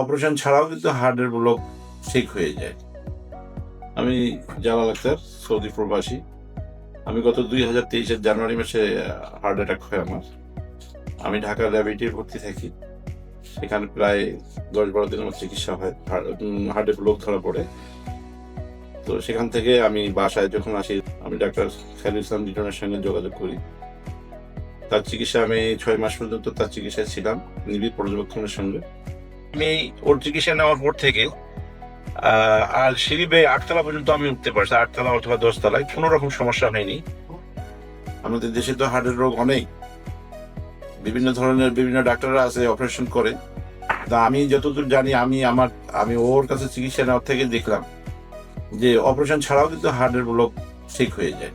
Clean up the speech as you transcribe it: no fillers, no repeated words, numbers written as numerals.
Operation ছাড়াও কিন্তু হার্টের ব্লক ঠিক হয়ে যায়। আমি জালাল আক্তার, সৌদি প্রবাসী। আমি গত 2023-এর জানুয়ারি মাসে হার্ট অ্যাটাক হয় আমার। আমি ঢাকা ল্যাবরেটরিতে ভর্তি থাকি। সেখানে প্রায় 10-12 দিন আমার চিকিৎসা হয়। হার্টে ব্লক ধরা পড়ে। তো সেখান থেকে আমি বাসায় যখন আসি, আমি ডাক্তার খায়রুল ইসলাম লিটনের সঙ্গে যোগাযোগ করি। তার চিকিৎসা আমি 6 মাস পর্যন্ত তার চিকিৎসায় ছিলাম, নিবিড় পর্যবেক্ষণের সঙ্গে। আমি ওর চিকিৎসা নেওয়ার পর থেকে আর সিঁড়ি বেয়ে 8 তলা পর্যন্ত আমি উঠতে পারছি, 8 তলা অথবা 10 তলায়, কোনো রকম সমস্যা হয়নি। আমাদের দেশে তো হার্টের রোগ অনেক, বিভিন্ন ধরনের বিভিন্ন ডাক্তাররা আছে, অপারেশন করে। তা আমি যতদূর জানি, আমি ওর কাছে চিকিৎসা নেওয়ার থেকে দেখলাম যে অপারেশন ছাড়াও কিন্তু হার্টের ব্লক ঠিক হয়ে যায়।